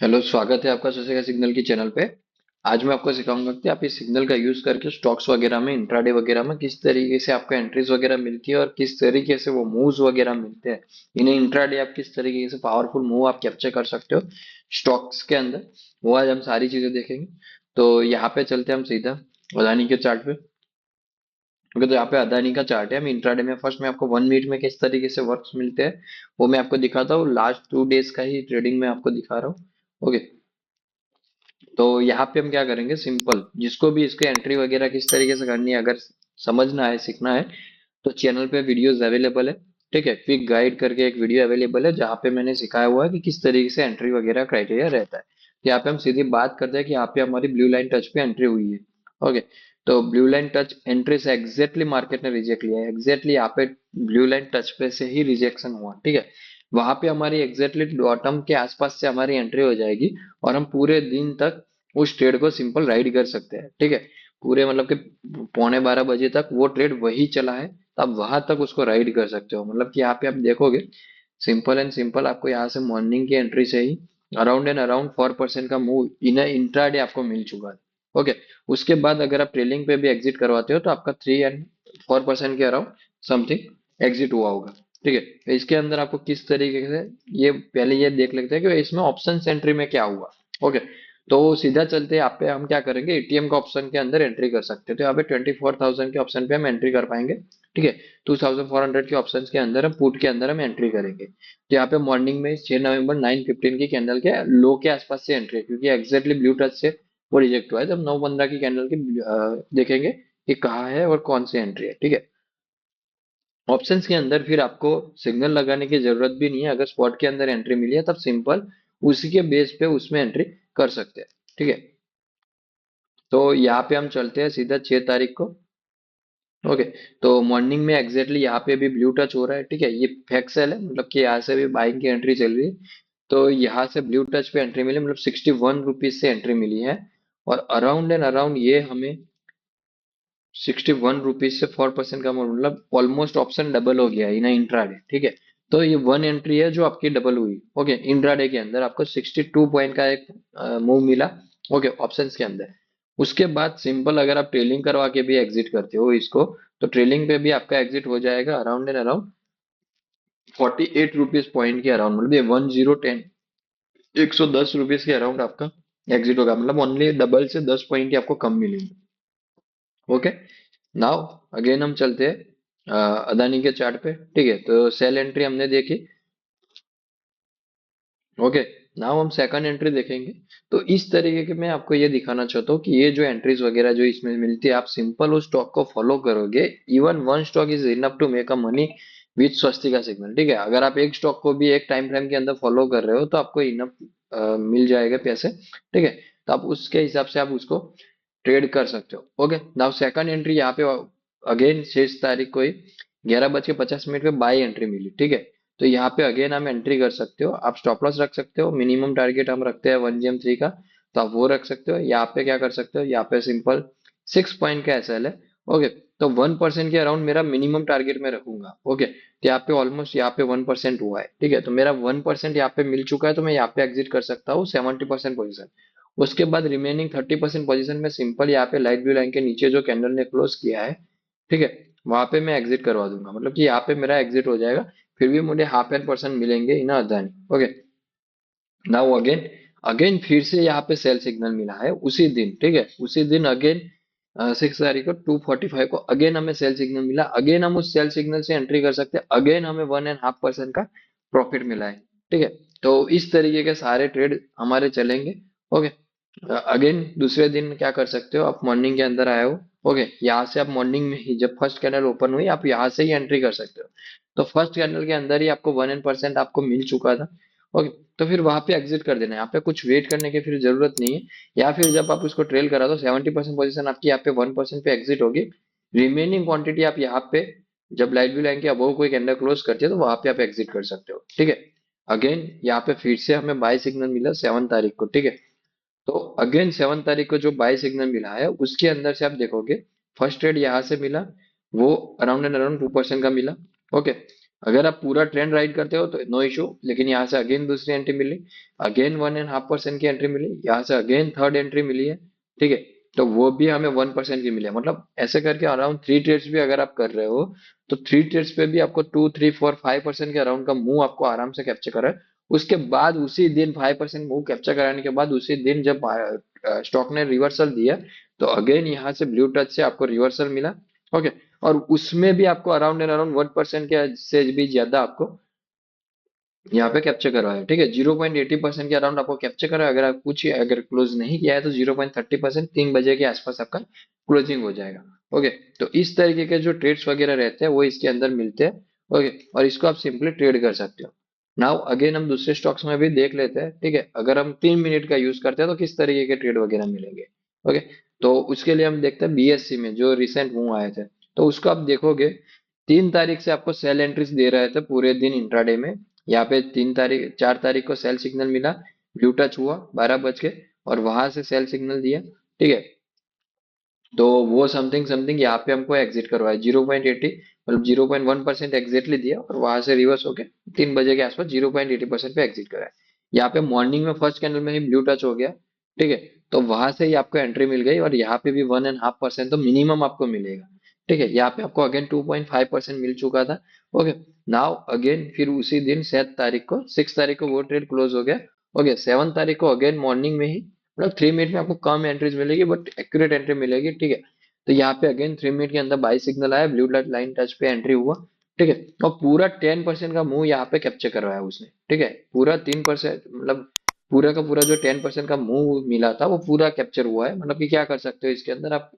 Hello, स्वागत है आपका सोसेगा सिग्नल की चैनल पे। आज मैं आपको सिखाऊंगा कि आप इस सिग्नल का यूज करके स्टॉक्स वगैरह में इंट्राडे वगैरह में किस तरीके से आपको एंट्रीज वगैरह मिलती है और किस तरीके से वो मूव्स वगैरह मिलते हैं। इन्हें इंट्राडे आप किस तरीके से पावरफुल मूव आप कैप्चर कर सकते हो स्टॉक्स के अंदर, वो आज हम सारी चीजें देखेंगे। तो यहाँ पे चलते हैं हम सीधा अदानी के चार्ट पे। ओके, तो यहाँ पे अदानी का चार्ट है। हम इंट्राडे में फर्स्ट में आपको 1 मिनट में किस तरीके से वर्क्स मिलते हैं वो मैं आपको दिखाता हूँ। लास्ट 2 डेज का ही ट्रेडिंग में आपको दिखा रहा हूँ। ओके, तो यहाँ पे हम क्या करेंगे, सिंपल जिसको भी इसके एंट्री वगैरह किस तरीके से करनी है, अगर समझना है सीखना है तो चैनल पे वीडियोस अवेलेबल है। ठीक है, क्विक गाइड करके एक वीडियो अवेलेबल है जहाँ पे मैंने सिखाया हुआ है कि किस तरीके से एंट्री वगैरह क्राइटेरिया रहता है। तो यहाँ पे हम सीधी बात करते हैं कि यहाँ पे हमारी ब्लू लाइन टच पे एंट्री हुई है। ओके, तो ब्लू लाइन टच एंट्री से एग्जैक्टली मार्केट ने रिजेक्ट लिया है। एग्जैक्टली यहाँ पे ब्लू लाइन टच पे से ही रिजेक्शन हुआ। ठीक है, वहां पे हमारी एग्जैक्टली बॉटम के आसपास से हमारी एंट्री हो जाएगी और हम पूरे दिन तक उस ट्रेड को सिंपल राइड कर सकते हैं। ठीक है, पूरे मतलब कि पौने 12 बजे तक वो ट्रेड वही चला है, तो आप वहां तक उसको राइड कर सकते हो। मतलब कि यहाँ पे आप देखोगे, सिंपल एंड सिंपल आपको यहाँ से मॉर्निंग की एंट्री से ही अराउंड एंड अराउंड 4% का मूव इन इंट्राडे आपको मिल चुका है। ओके, उसके बाद अगर आप ट्रेलिंग पे भी एग्जिट करवाते हो तो आपका 3 एंड 4% के अराउंड समथिंग एग्जिट हुआ होगा। ठीक है, तो इसके अंदर आपको किस तरीके से, ये पहले ये देख लेते हैं कि इसमें ऑप्शन एंट्री में क्या हुआ। ओके, तो सीधा चलते हैं यहाँ पे। हम क्या करेंगे, एटीएम का ऑप्शन के अंदर एंट्री कर सकते हैं। तो यहाँ पे 24,000 के ऑप्शन पे हम एंट्री कर पाएंगे। ठीक है, 2,400 के ऑप्शंस के अंदर हम पुट के अंदर हम एंट्री करेंगे। तो यहाँ पे मॉर्निंग में 6 नवंबर 9:15 की कैंडल के लो के आसपास से एंट्री है, क्योंकि एग्जैक्टली ब्लू टच से वो रिजेक्ट हुआ है। जब 9:15 की कैंडल की देखेंगे कि कहाँ है और कौन सी एंट्री है। ठीक है, ऑप्शंस के अंदर फिर आपको सिग्नल लगाने की जरूरत भी नहीं है। अगर स्पॉट के अंदर एंट्री मिली है तब सिंपल उसी के बेस पे उसमें एंट्री कर सकते हैं। ठीक है, तो यहाँ पे हम चलते हैं सीधा 6 तारीख को। ओके, तो मॉर्निंग में एग्जैक्टली यहाँ पे भी ब्लू टच हो रहा है। ठीक है, ये फेक सेल है, मतलब कि यहाँ से भी बाइंग की एंट्री चल रही है। तो यहाँ से ब्लू टच पे एंट्री मिली, मतलब 61 रुपीज से एंट्री मिली है। और अराउंड एंड अराउंड ये हमें 61 रुपीज से 4% का मतलब ऑलमोस्ट ऑप्शन डबल हो गया इन इंट्राडे। ठीक है, तो ये वन एंट्री है जो आपकी डबल हुई। ओके, इंट्राडे के अंदर आपको 62 पॉइंट का एक मूव मिला। ओके, ऑप्शंस के अंदर। उसके बाद सिंपल अगर आप ट्रेलिंग करवा के भी एग्जिट करते हो इसको, तो ट्रेलिंग पे भी आपका एग्जिट हो जाएगा around and around 48 rupees point के अराउंड, मतलब ये 1010 110 रुपीज के अराउंड आपका एग्जिट होगा। मतलब ओनली डबल से 10 पॉइंट ही आपको कम मिलेंगे। ओके, नाउ अगेन हम चलते हैं अदानी के चार्ट पे। ठीक है, तो सेल एंट्री हमने देखी। ओके, नाउ हम सेकंड एंट्री देखेंगे। तो इस तरीके के मैं आपको ये दिखाना चाहता हूँ कि ये जो एंट्रीज वगैरह जो इसमें मिलती है, आप सिंपल उस स्टॉक को फॉलो करोगे। Even one stock is enough to make a money with स्वस्तिका सिग्नल। ठीक है, अगर आप एक स्टॉक को भी एक टाइम फ्रेम के अंदर फॉलो कर रहे हो तो आपको इनफ मिल जाएगा पैसे। ठीक है, तो आप उसके हिसाब से आप उसको ट्रेड कर सकते हो। ओके, नाउ सेकंड एंट्री यहाँ पे अगेन 6 तारीख को ही 11:50 पे बाई एंट्री मिली। ठीक है, तो यहाँ पे अगेन हम एंट्री कर सकते हो। आप स्टॉप लॉस रख सकते हो। मिनिमम टारगेट हम रखते हैं 1GM3 का, तो आप वो रख सकते हो। यहाँ पे क्या कर सकते हो, यहाँ पे सिंपल 6 पॉइंट का एसएल है। ओके, तो 1% के अराउंड मेरा मिनिमम टारगेट में रखूंगा। ओके, तो यहाँ पे ऑलमोस्ट यहाँ पे 1% हुआ है। ठीक है, तो मेरा 1% यहाँ पे मिल चुका है, तो मैं यहाँ पे एग्जिट कर सकता हूँ 70% पोजिशन। उसके बाद रिमेनिंग 30% पोजीशन में सिंपल यहाँ पे लाइट ब्लू लाइन के नीचे जो कैंडल ने क्लोज किया है, ठीक है, वहां पे मैं एग्जिट करवा दूंगा। मतलब कि यहाँ पे मेरा एग्जिट हो जाएगा। फिर भी मुझे हाफ एन परसेंट मिलेंगे in Adani. Okay, now again again फिर से यहाँ पे सेल सिग्नल मिला है उसी दिन। ठीक है, उसी दिन अगेन 6 तारीख को 2:45 को अगेन हमें सेल सिग्नल मिला। अगेन हम उस सेल सिग्नल से एंट्री कर सकते हैं। अगेन हमें 1.5% का प्रॉफिट मिला है। ठीक है, तो इस तरीके के सारे ट्रेड हमारे चलेंगे। ओके, अगेन दूसरे दिन क्या कर सकते हो, आप मॉर्निंग के अंदर आए हो। ओके, यहाँ से आप मॉर्निंग में ही जब फर्स्ट कैंडल ओपन हुई आप यहाँ से ही एंट्री कर सकते हो। तो फर्स्ट कैंडल के अंदर ही आपको 1% आपको मिल चुका था। ओके, तो फिर वहां पे एग्जिट कर देना है। यहाँ पे कुछ वेट करने की फिर जरूरत नहीं है। या फिर जब आप उसको ट्रेल करा दो 70% पोजीशन आपकी यहाँ पे 1% पे एग्जिट होगी। रिमेनिंग क्वांटिटी आप यहाँ पे जब लाइट ब्लू लाइन के अबव कोई कैंडल क्लोज करती है तो वहां पे आप एग्जिट कर सकते हो। ठीक है, अगेन यहाँ पे फिर से हमें बाय सिग्नल मिला 7 तारीख को। ठीक है, तो अगेन 7 तारीख को जो बाय सिग्नल मिला है उसके अंदर से आप देखोगे फर्स्ट ट्रेड यहाँ से मिला, वो अराउंड एंड अराउंड 2% का मिला। ओके, अगर आप पूरा ट्रेंड राइड करते हो तो नो इशू, लेकिन यहाँ से अगेन दूसरी एंट्री मिली, अगेन 1.5% की एंट्री मिली, यहाँ से अगेन थर्ड एंट्री मिली है, ठीक है, तो वो भी हमें 1% की मिली है। मतलब ऐसे करके अराउंड 3 ट्रेड्स भी अगर आप कर रहे हो, तो 3 ट्रेड्स पे भी आपको 2, 3, 4, 5% के अराउंड का मूव आपको आराम से कैप्चर करा है। उसके बाद उसी दिन 5% मूव कैप्चर कराने के बाद उसी दिन जब स्टॉक ने रिवर्सल दिया, तो अगेन यहाँ से ब्लू टच से आपको रिवर्सल मिला। ओके, और उसमें भी आपको अराउंड एंड अराउंड 1% के से भी ज्यादा आपको यहाँ पे कैप्चर करवाया, ठीक है, 0.80% के अराउंड आपको कैप्चर करा। अगर आप कुछ अगर क्लोज नहीं किया है तो 0.30%, 3 बजे के आसपास आपका क्लोजिंग हो जाएगा। ओके, तो इस तरीके के जो ट्रेड्स वगैरह रहते हैं वो इसके अंदर मिलते हैं। ओके, और इसको आप सिंपली ट्रेड कर सकते हो। नाउ अगेन हम दूसरे स्टॉक्स में भी देख लेते हैं, ठीक है, अगर हम 3 मिनट का यूज करते हैं तो किस तरीके के ट्रेड वगैरह मिलेंगे। ओके, तो उसके लिए हम देखते हैं बीएससी में जो रिसेंट मूव आए थे, तो उसको आप देखोगे 3 तारीख से आपको सेल एंट्रीज दे रहे थे पूरे दिन इंट्राडे में। यहाँ पे 3 तारीख 4 तारीख को सेल सिग्नल मिला, ब्लू टच हुआ 12 बज के, और वहां से सेल सिग्नल दिया, ठीक है, तो वो समथिंग समथिंग यहाँ पे हमको एग्जिट करवाया 0.80, मतलब 0.1% एग्जैक्टली दिया, और वहां से रिवर्स होके 3 बजे के आसपास 0.80% पे एग्जिट कराया। यहाँ पे मॉर्निंग में फर्स्ट कैंडल में ही ब्लू टच हो गया, ठीक है, तो वहां से ही आपको एंट्री मिल गई, और यहाँ पे भी 1.5% तो मिनिमम आपको मिलेगा, ठीक है, यहाँ पे आपको अगेन 2.5% मिल चुका था। ओके, नाउ अगेन फिर उसी दिन 7 तारीख को 6 तारीख को वो ट्रेड क्लोज हो गया। ओके, 7 तारीख को अगेन मॉर्निंग में ही, मतलब 3 मिनट में आपको कम एंट्रीज मिलेगी बट एक्यूरेट एंट्री मिलेगी, ठीक है, तो यहाँ पे अगेन 3 मिनट के अंदर बाई सिग्नल आया, ब्लू लाइन टच पे एंट्री हुआ, ठीक है, और पूरा 10% का मूव यहाँ पे कैप्चर करवाया उसने, ठीक है, पूरा 3%, मतलब पूरा का पूरा जो 10% का मूव मिला था वो पूरा कैप्चर हुआ है। मतलब कि क्या कर सकते हो इसके अंदर आप,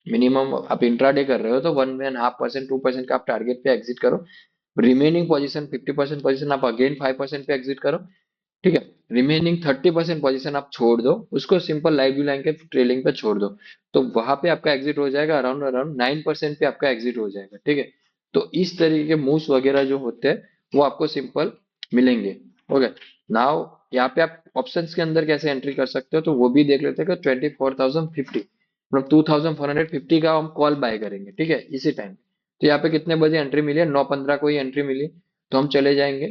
मिनिमम आप इंट्राडे कर रहे हो तो 1.5% 2% का आप टारगेट पे एग्जिट करो, रिमेनिंग पोजीशन 50% पोजीशन आप अगेन 5% पे एग्जिट करो, ठीक है, रिमेनिंग 30% पोजीशन आप छोड़ दो, उसको सिंपल लाइव व्यू लाइन के ट्रेलिंग पे छोड़ दो, तो वहां पे आपका एग्जिट हो जाएगा अराउंड अराउंड 9% पे आपका एग्जिट हो जाएगा, ठीक है, तो इस तरीके के मूव्स वगैरह जो होते हैं वो आपको सिंपल मिलेंगे। ओके, नाउ यहाँ पे आप ऑप्शंस के अंदर कैसे एंट्री कर सकते हो तो वो भी देख लेते हैं कि 24,050, मतलब 2,450 का हम कॉल बाय करेंगे, ठीक है, इसी टाइम। तो यहाँ पे कितने बजे एंट्री मिली है, 9:15 को ही एंट्री मिली, तो हम चले जाएंगे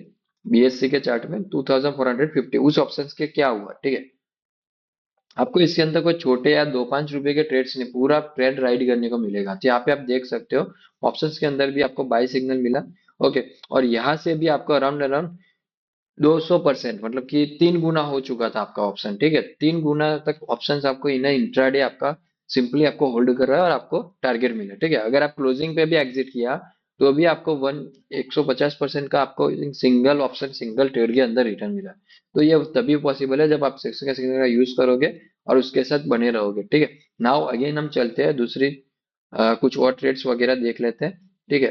बीएससी के चार्ट में 2450 उस ऑप्शन के क्या हुआ, ठीक है, आपको इसके अंदर कोई छोटे या 2-5 रुपए के ट्रेड्स नहीं, पूरा ट्रेड राइड करने को मिलेगा। तो यहाँ पे आप देख सकते हो ऑप्शंस के अंदर भी आपको बाई सिग्नल मिला। ओके, और यहाँ से भी आपको अराउंड अराउंड 200%, मतलब कि 3 गुना हो चुका था आपका ऑप्शन, ठीक है, 3 गुना तक ऑप्शंस आपको इन इंट्राडे आपका सिंपली आपको होल्ड कर रहा है और आपको टारगेट मिला, ठीक है, अगर आप क्लोजिंग पे भी एग्जिट किया तो भी आपको 150% का आपको सिंगल ऑप्शन सिंगल ट्रेड के अंदर रिटर्न मिला। तो ये तभी पॉसिबल है जब आप सिक्स का सिग्नल का यूज करोगे और उसके साथ बने रहोगे, ठीक है। नाउ अगेन हम चलते हैं दूसरी कुछ और ट्रेड्स वगैरह देख लेते हैं, ठीक है,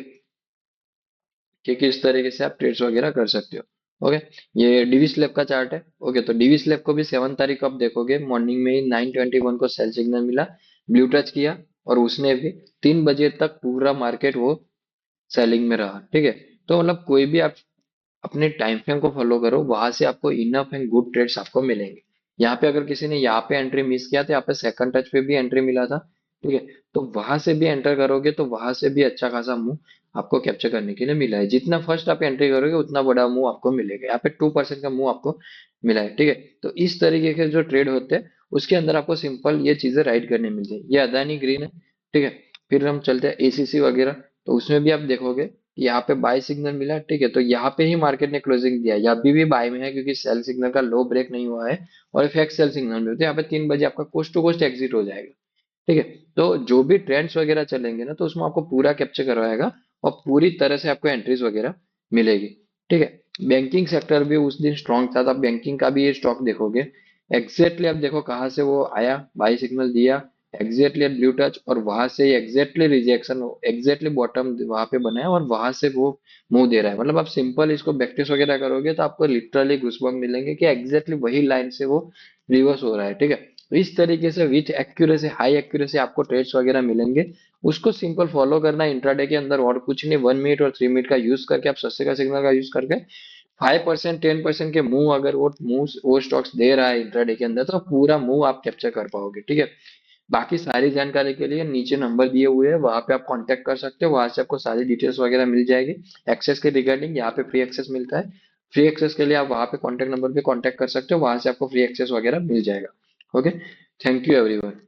कि किस तरीके से आप ट्रेड्स वगैरह कर सकते हो। ओके, ये डीवी स्लैब का चार्ट है। ओके, तो डीवी स्लैब को भी 7 तारीख को आप देखोगे मॉर्निंग में ही 9:21 को सेल सिग्नल मिला, ब्लू टच किया, और उसने भी 3 बजे तक पूरा मार्केट वो सेलिंग में रहा, ठीक है। तो मतलब कोई भी आप अपने टाइम फ्रेम को फॉलो करो, वहां से आपको इनफ एंड गुड ट्रेड्स आपको मिलेंगे। यहाँ पे अगर किसी ने यहाँ पे एंट्री मिस किया तो यहाँ पे सेकंड टच पे भी एंट्री मिला था, ठीक है, तो वहां से भी एंटर करोगे तो वहां से भी अच्छा खासा मूव आपको कैप्चर करने के लिए मिला है। जितना फर्स्ट आप एंट्री करोगे उतना बड़ा मूव आपको मिलेगा, यहाँ पे 2% का मूव आपको मिला है, ठीक है। तो इस तरीके के जो ट्रेड होते हैं उसके अंदर आपको सिंपल ये चीजें राइड करनी मिलती है। ये अदानी ग्रीन है, ठीक है, फिर हम चलते हैं एसीसी वगैरह, तो उसमें भी आप देखोगे यहाँ पे बाय सिग्नल मिला, ठीक है, तो यहाँ पे ही मार्केट ने क्लोजिंग दिया, यहाँ अभी भी बाय में है क्योंकि सेल सिग्नल का लो ब्रेक नहीं हुआ है, और इफेक्ट सेल सिग्नल में, तो यहाँ पे 3 बजे आपका कोस्ट टू कोस्ट एग्जिट हो जाएगा, ठीक है। तो जो भी ट्रेंड्स वगैरह चलेंगे ना तो उसमें आपको पूरा कैप्चर करवाएगा और पूरी तरह से आपको एंट्रीज वगैरह मिलेगी, ठीक है। बैंकिंग सेक्टर भी उस दिन स्ट्रांग था, तो आप बैंकिंग का भी ये स्टॉक देखोगे, एग्जैक्टली आप देखो कहाँ से वो आया, बाई सिग्नल दिया, एग्जैक्टली ब्लू टच, और वहां से एग्जैक्टली रिजेक्शन, एग्जैक्टली बॉटम वहां पे बना है और वहां से वो मुंह दे रहा है। मतलब आप सिंपल इसको बैकटेस्ट वगैरह करोगे तो आपको लिटरली घुसबम मिलेंगे कि एग्जैक्टली वही लाइन से वो रिवर्स हो रहा है, ठीक है। तो इस तरीके से विथ एक्यूरेसी, हाई एक्यूरेसी आपको ट्रेड्स वगैरह मिलेंगे। उसको सिंपल फॉलो करना इंट्राडे के अंदर, और कुछ नहीं, 1 मिनट और 3 मिनट का यूज करके आप सस्ते का सिग्नल का यूज करके 5% 10% के मूव, अगर वो मूव वो स्टॉक्स दे रहा है इंट्राडे के अंदर, तो पूरा मूव आप कैप्चर कर पाओगे, ठीक है। बाकी सारी जानकारी के लिए नीचे नंबर दिए हुए हैं, वहां पे आप कांटेक्ट कर सकते हो, वहां से आपको सारी डिटेल्स वगैरह मिल जाएगी। एक्सेस के रिगार्डिंग यहाँ पे फ्री एक्सेस मिलता है। फ्री एक्सेस के लिए आप वहां पे कांटेक्ट नंबर पे कांटेक्ट कर सकते हो, वहां से आपको फ्री एक्सेस वगैरह मिल जाएगा। ओके। Thank you everyone.